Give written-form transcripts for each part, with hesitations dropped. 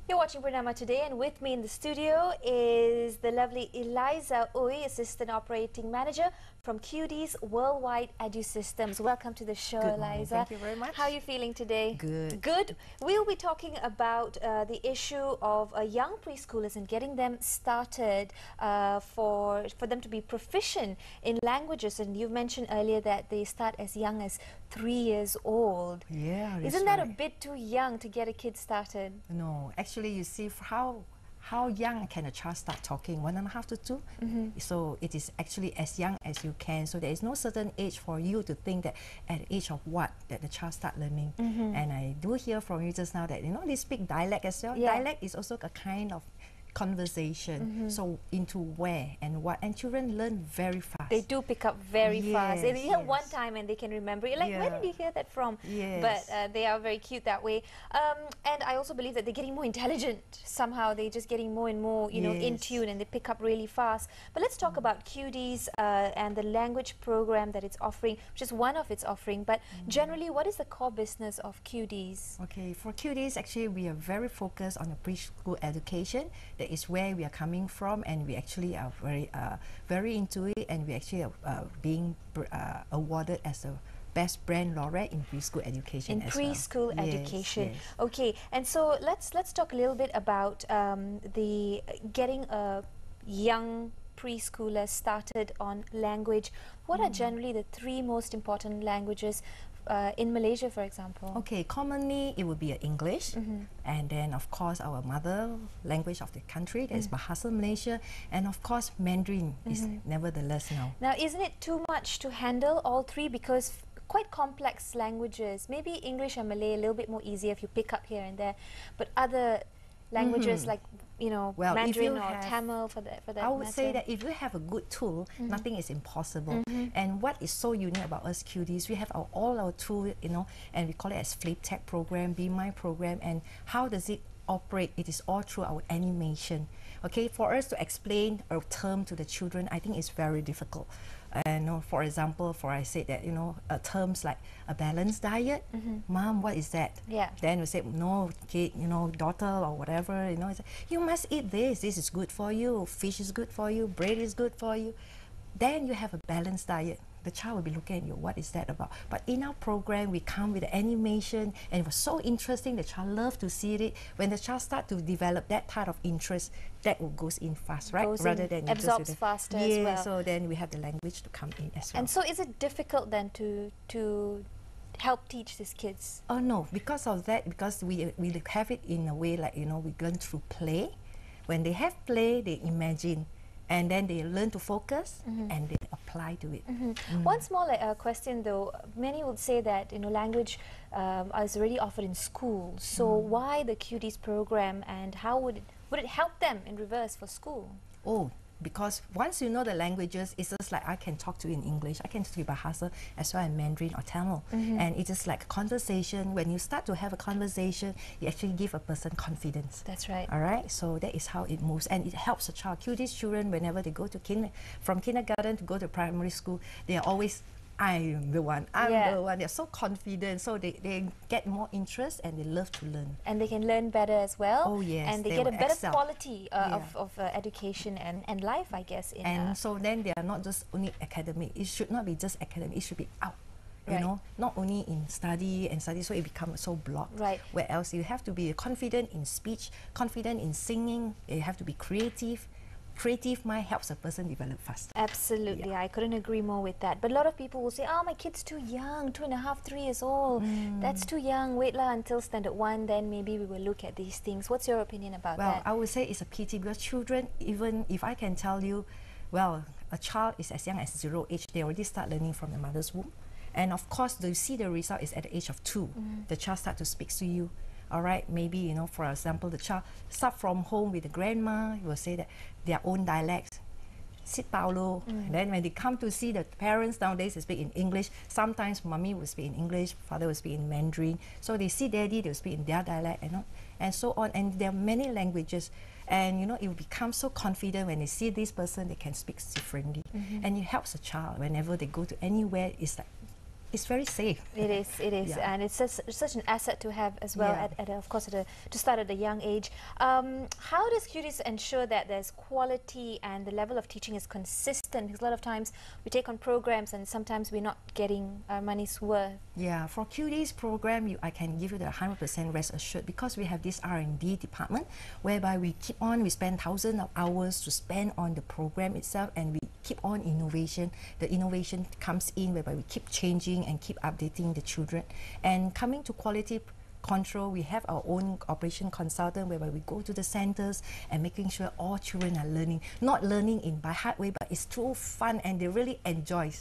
You're watching Bernama Today, and with me in the studio is the lovely Eliza Ooi, Assistant Operating Manager from Qdees Worldwide Edusystems. Welcome to the show, Good morning. Eliza. Thank you very much. How are you feeling today? Good. Good. We'll be talking about the issue of young preschoolers and getting them started for them to be proficient in languages. And you mentioned earlier that they start as young as 3 years old. Yeah, that's Isn't that right. a bit too young to get a kid started? No, actually, you see how young can a child start talking? 1.5 to 2. So it is actually as young as you can. So there is no certain age for you to think that at the age of what that the child start learning. And I do hear from you just now that they speak dialect as well. Yeah. Dialect is also a kind of conversation. So into where and what, and children learn very fast. They do pick up very fast. They hear Yes. one time and they can remember it. Like, where did you hear that from? Yes. But they are very cute that way. And I also believe that they're getting more intelligent somehow. They're just getting more and more, you know, in tune, and they pick up really fast. But let's talk about Qdees and the language program that it's offering, which is one of its offering. But generally, what is the core business of Qdees? Okay, for Qdees, actually, we are very focused on the preschool education. That is where we are coming from, and we actually are very into it, and we actually are being awarded as the best brand laureate in preschool education. In preschool education. Yes. Okay, and so let's talk a little bit about the getting a young preschooler started on language. What are generally the 3 most important languages in Malaysia, for example? Okay, commonly it would be English, and then of course our mother language of the country, that is Bahasa Malaysia, and of course Mandarin is nevertheless now. Now, isn't it too much to handle all 3, because quite complex languages? Maybe English and Malay a little bit more easier if you pick up here and there, but other languages like, you know, Well, Mandarin or Tamil for that I would matter. say that if you have a good tool, nothing is impossible. And what is so unique about us Qdees, we have all our tools, you know, and we call it as Flip Tech program, Be My program, and how does it operate? It is all through our animation. Okay, for us to explain a term to the children, I think it's very difficult. And for example, I said that, you know, terms like a balanced diet, Mom, what is that? Yeah. Then we say, no, kid, you know, daughter or whatever, you know, you must eat this. This is good for you. Fish is good for you. Bread is good for you. Then you have a balanced diet. The child will be looking at you, what is that about? But in our program, we come with the animation, and it was so interesting. The child loved to see it. When the child start to develop that type of interest, that goes in fast, right? Rather than absorbs faster as well. So then we have the language to come in as well. And so is it difficult then to help teach these kids? Oh no, because of that, because we have it in a way like, you know, we learn through play. When they have play, they imagine, and then they learn to focus and they apply to it. One small question though, many would say that, you know, language is already offered in school. So why the Qdees program, and how would it help them in reverse for school? Oh, because once you know the languages, it's just like I can talk to you in English, I can speak Bahasa as well as Mandarin or Tamil, and it's just like a conversation. When you start to have a conversation, you actually give a person confidence. That's right. All right, so that is how it moves, and it helps a child. Qdees children, whenever they go to from kindergarten to go to primary school, they are always, I'm the one, the one. They're so confident, so they get more interest and they love to learn. And they can learn better as well. Oh yes, and they get a better quality of education and life, I guess. And so then they are not just only academic. It should not be just academic. It should be out. You know, not only in study, so it becomes so blocked. Right. Where else you have to be confident in speech, confident in singing. You have to be creative. Creative mind helps a person develop faster. Absolutely, I couldn't agree more with that. But a lot of people will say, oh, my kid's too young, 2.5, 3 years old. That's too young, wait until standard 1, then maybe we will look at these things. What's your opinion about that? Well, I would say it's a pity, because children, even if I can tell you, well, a child is as young as 0 age, they already start learning from the mother's womb. And of course, you see the result is at the age of 2. The child start to speak to you. All right, maybe, you know, for example, the child start from home with the grandma, you will say that their own dialects. Sit Paulo. And then when they come to see the parents nowadays, they speak in English. Sometimes mommy will speak in English, father will speak in Mandarin. So they see daddy, they will speak in their dialect, you know, and so on. And there are many languages. And you know, it will become so confident when they see this person, they can speak differently. And it helps a child whenever they go to anywhere. It's like it's very safe. It is, Yeah. and it's such an asset to have as well. Yeah. Of course, to start at a young age. How does Qdees ensure that there's quality and the level of teaching is consistent? Because a lot of times we take on programs and sometimes we're not getting our money's worth. Yeah, for Qdees program, I can give you the 100% rest assured, because we have this R&D department whereby we spend thousands of hours to spend on the program itself, and we keep on innovation. The innovation comes in whereby we keep changing and keep updating the children. And coming to quality control, we have our own operation consultant whereby we go to the centers and making sure all children are learning, not learning in by heart way, but it's too fun and they really enjoy.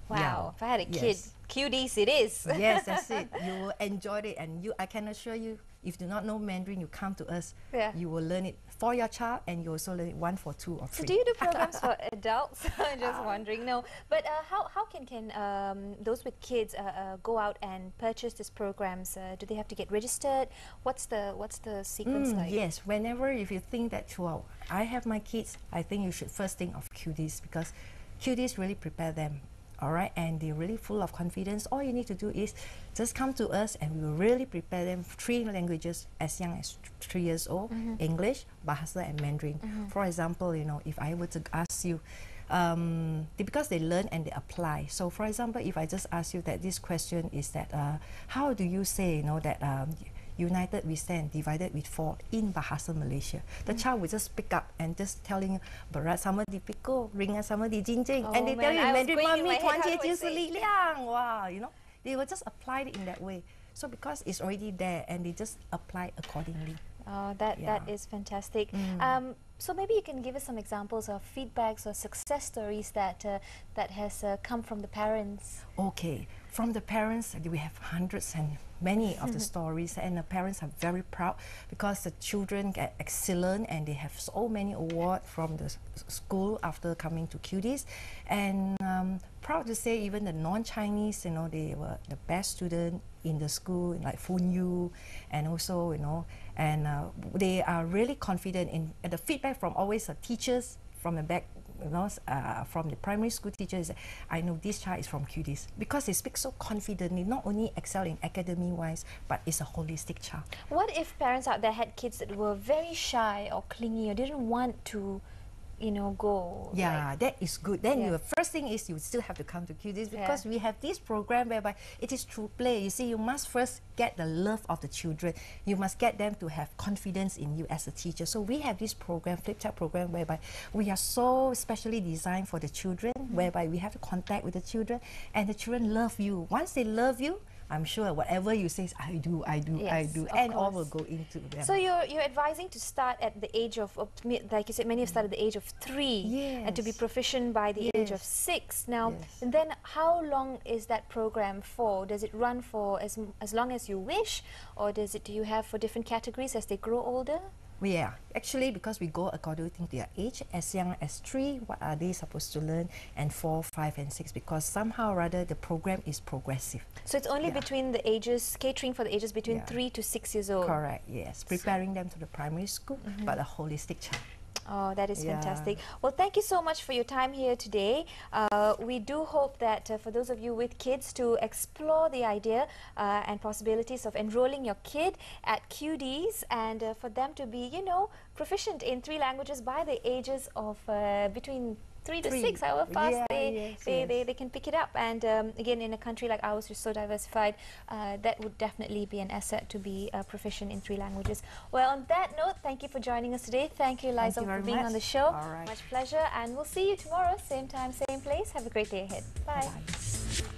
Wow, Yeah. if I had a kid, Yes. Qdees it is. Yes, that's it. You will enjoy it, and I can assure you, if you do not know Mandarin, you come to us, you will learn it for your child, and you also learn it 1 for 2 or 3. So do you do programs for adults? I'm just wondering. No, but how can those with kids go out and purchase these programs? Do they have to get registered? What's the sequence like? Yes, whenever if you think that, wow, I have my kids, I think you should first think of Qdees, because Qdees really prepare them. All right, and they're really full of confidence. All you need to do is just come to us, and we will really prepare them 3 languages as young as 3 years old: English, Bahasa, and Mandarin. For example, if I were to ask you, because they learn and they apply. So, for example, if I just ask you that this question is that, how do you say, that united we stand, divided we fall in Bahasa Malaysia? The child will just pick up and just telling you, berat sama dipikul, ringan sama dijinjing, and they tell you, Mandarin Mami, 团结就是力量. Wow, they will just apply it in that way. So because it's already there, and they just apply accordingly. Oh, that is fantastic. So maybe you can give us some examples of feedbacks or success stories that has come from the parents. Okay, from the parents, we have hundreds and many of the stories, and the parents are very proud because the children get excellent, and they have so many awards from the school after coming to Qdees. And proud to say, even the non-Chinese, they were the best student in the school, like Fun Yu, and also, and they are really confident in the feedback from always the teachers from the back. From the primary school teachers, I know this child is from Qdees, because they speak so confidently, not only excel in academy wise, but it's a holistic child. What if parents out there had kids that were very shy or clingy or didn't want to go? Yeah, that is good. Then your first thing is you still have to come to Qdees, because we have this program whereby it is through play. You see, you must first get the love of the children. You must get them to have confidence in you as a teacher. So we have this program, Flip Chart program, whereby we are so specially designed for the children, whereby we have to contact with the children, and the children love you. Once they love you, I'm sure whatever you say is, I do, Yes, and all will go into them. So you're advising to start at the age of like you said, many have started at the age of 3, and to be proficient by the age of 6. Now, and then how long is that program for? Does it run for as long as you wish, or do you have for different categories as they grow older? Yeah, actually, because we go according to their age, as young as 3, what are they supposed to learn, and 4, 5, and 6, because somehow or rather the program is progressive. So it's only between the ages, catering for the ages between 3 to 6 years old? Correct, yes. Preparing them to the primary school, but a holistic child. Oh, that is fantastic. Well, thank you so much for your time here today. We do hope that for those of you with kids to explore the idea and possibilities of enrolling your kid at Qdees, and for them to be, proficient in 3 languages by the ages of between 3 to 6, however fast they can pick it up. And again, in a country like ours, which is so diversified, that would definitely be an asset to be proficient in 3 languages. Well, on that note, thank you for joining us today. Thank you, Liza, for being on the show. All right. Much pleasure, and we'll see you tomorrow, same time, same place. Have a great day ahead. Bye. Bye.